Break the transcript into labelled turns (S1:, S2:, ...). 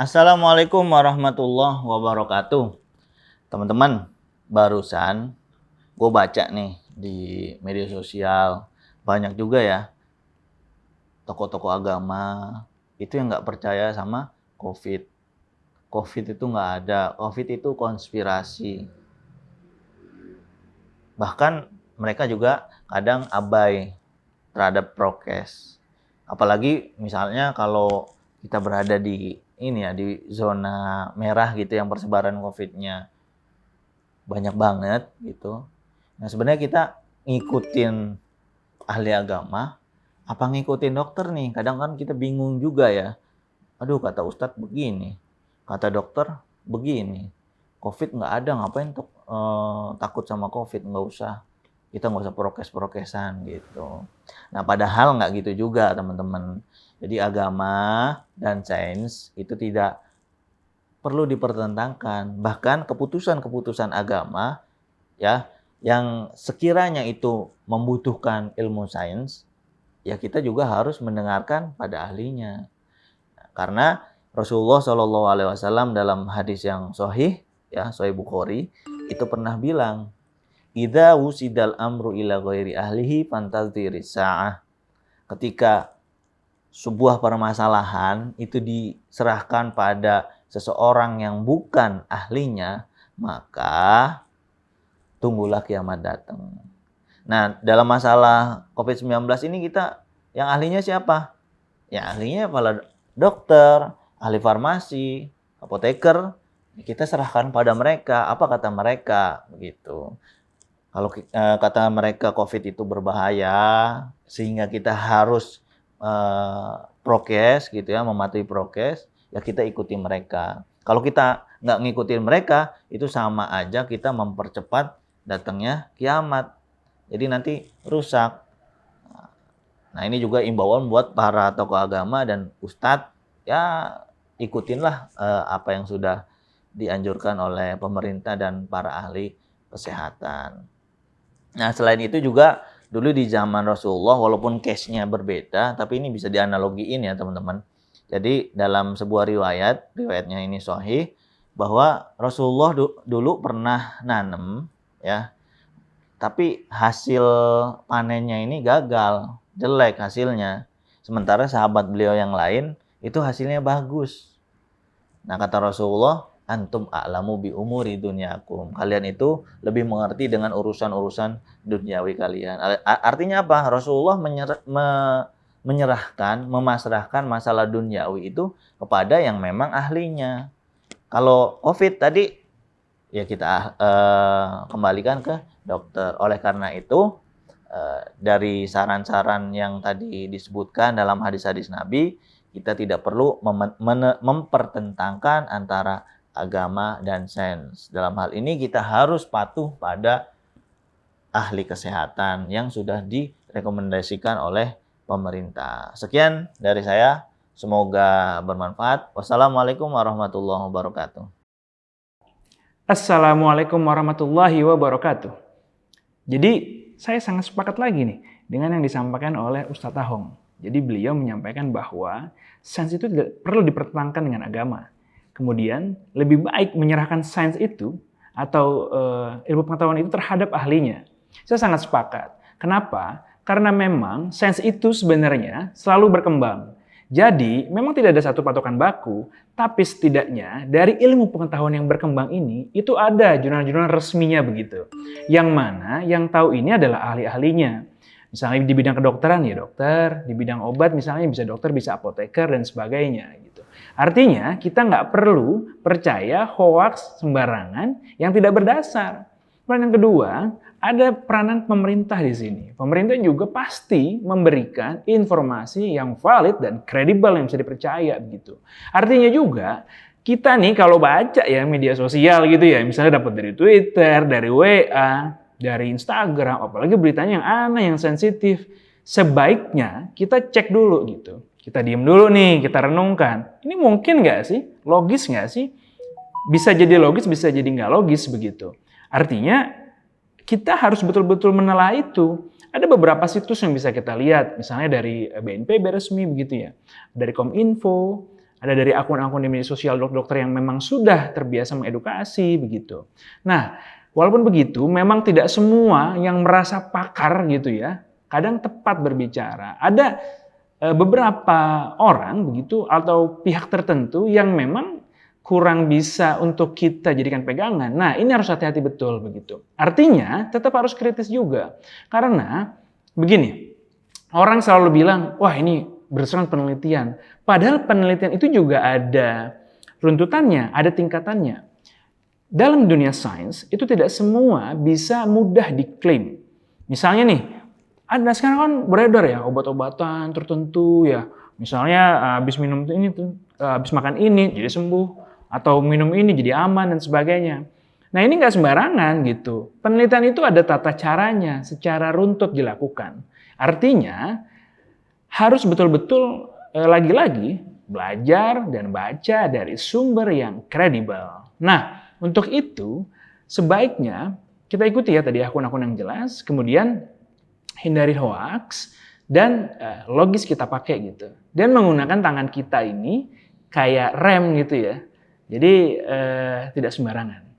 S1: Assalamualaikum warahmatullahi wabarakatuh. Teman-teman, barusan gue baca nih di media sosial, banyak juga ya tokoh-tokoh agama itu yang nggak percaya sama COVID. COVID itu nggak ada, COVID itu konspirasi. Bahkan mereka juga kadang abai terhadap prokes. Apalagi misalnya kalau kita berada di di zona merah gitu yang persebaran COVID-nya banyak banget gitu. Nah, sebenarnya kita ngikutin ahli agama apa ngikutin dokter nih? Kadang kan kita bingung juga ya. Aduh, kata Ustadz begini, kata dokter begini. COVID nggak ada, ngapain takut sama COVID? Nggak usah. Kita nggak usah prokes-prokesan gitu. Nah, padahal nggak gitu juga teman-teman. Jadi agama dan sains itu tidak perlu dipertentangkan. Bahkan keputusan-keputusan agama ya yang sekiranya itu membutuhkan ilmu sains, ya kita juga harus mendengarkan pada ahlinya. Karena Rasulullah Shallallahu Alaihi Wasallam dalam hadis yang sahih, ya Sahih Bukhari, itu pernah bilang, "Idza wusidal amru ila ghairi ahlihi fantaziri sa'ah." Ketika sebuah permasalahan itu diserahkan pada seseorang yang bukan ahlinya, maka tunggulah kiamat datang. Nah, dalam masalah COVID-19 ini kita yang ahlinya siapa? Ya ahlinya para dokter, ahli farmasi, apoteker. Kita serahkan pada mereka, apa kata mereka begitu. Kalau kata mereka COVID itu berbahaya, sehingga kita harus prokes gitu ya, mematuhi prokes, ya kita ikuti mereka. Kalau kita nggak ngikutin mereka, itu sama aja kita mempercepat datangnya kiamat. Jadi nanti rusak. Nah, ini juga imbauan buat para tokoh agama dan ustadz, ya ikutinlah apa yang sudah dianjurkan oleh pemerintah dan para ahli kesehatan. Nah, selain itu juga dulu di zaman Rasulullah, walaupun case-nya berbeda, tapi ini bisa dianalogiin ya teman-teman. Jadi dalam sebuah riwayatnya ini sahih, bahwa Rasulullah dulu pernah nanam ya, tapi hasil panennya ini gagal, jelek hasilnya. Sementara sahabat beliau yang lain itu hasilnya bagus. Nah, kata Rasulullah, antum a'lamu bi umuri dunyakum. Kalian itu lebih mengerti dengan urusan-urusan duniawi kalian. Artinya apa? Rasulullah memasrahkan masalah duniawi itu kepada yang memang ahlinya. Kalau COVID tadi, ya kita kembalikan ke dokter. Oleh karena itu, dari saran-saran yang tadi disebutkan dalam hadis-hadis Nabi, kita tidak perlu mempertentangkan antara agama dan sains. Dalam hal ini kita harus patuh pada ahli kesehatan yang sudah direkomendasikan oleh pemerintah. Sekian dari saya, semoga bermanfaat. Wassalamualaikum warahmatullahi wabarakatuh.
S2: Assalamualaikum warahmatullahi wabarakatuh. Jadi saya sangat sepakat lagi nih dengan yang disampaikan oleh Ustadz Tahong. Jadi beliau menyampaikan bahwa sains itu tidak perlu dipertentangkan dengan agama. Kemudian lebih baik menyerahkan sains itu atau ilmu pengetahuan itu terhadap ahlinya. Saya sangat sepakat. Kenapa? Karena memang sains itu sebenarnya selalu berkembang. Jadi, memang tidak ada satu patokan baku, tapi setidaknya dari ilmu pengetahuan yang berkembang ini, itu ada jurnal-jurnal resminya begitu. Yang mana yang tahu ini adalah ahli-ahlinya. Misalnya di bidang kedokteran ya dokter, di bidang obat misalnya bisa dokter, bisa apoteker, dan sebagainya. Gitu. Artinya, kita nggak perlu percaya hoaks sembarangan yang tidak berdasar. Dan yang kedua, ada peranan pemerintah di sini. Pemerintah juga pasti memberikan informasi yang valid dan kredibel yang bisa dipercaya begitu. Artinya juga kita nih kalau baca ya media sosial gitu ya, misalnya dapat dari Twitter, dari WA, dari Instagram, apalagi beritanya yang aneh, yang sensitif, sebaiknya kita cek dulu gitu. Kita diem dulu nih, kita renungkan. Ini mungkin nggak sih? Logis nggak sih? Bisa jadi logis, bisa jadi nggak logis begitu. Artinya kita harus betul-betul menelaah itu. Ada beberapa situs yang bisa kita lihat, misalnya dari BNPB resmi begitu ya, dari Kominfo, ada dari akun-akun di media sosial dokter yang memang sudah terbiasa mengedukasi begitu. Nah, walaupun begitu, memang tidak semua yang merasa pakar gitu ya, kadang tepat berbicara. Ada beberapa orang begitu atau pihak tertentu yang memang kurang bisa untuk kita jadikan pegangan. Nah, ini harus hati-hati betul begitu. Artinya, tetap harus kritis juga. Karena begini, orang selalu bilang, wah ini berdasarkan penelitian. Padahal penelitian itu juga ada runtutannya, ada tingkatannya. Dalam dunia sains, itu tidak semua bisa mudah diklaim. Misalnya nih, ada sekarang kan beredar ya obat-obatan tertentu ya. Misalnya habis minum ini tuh, habis makan ini jadi sembuh, atau minum ini jadi aman dan sebagainya. Nah ini nggak sembarangan gitu. Penelitian itu ada tata caranya, secara runtut dilakukan. Artinya harus betul-betul lagi-lagi belajar dan baca dari sumber yang kredibel. Nah untuk itu sebaiknya kita ikuti ya tadi akun-akun yang jelas, kemudian hindari hoax dan logis kita pakai gitu. Dan menggunakan tangan kita ini kayak rem gitu ya. Jadi tidak sembarangan.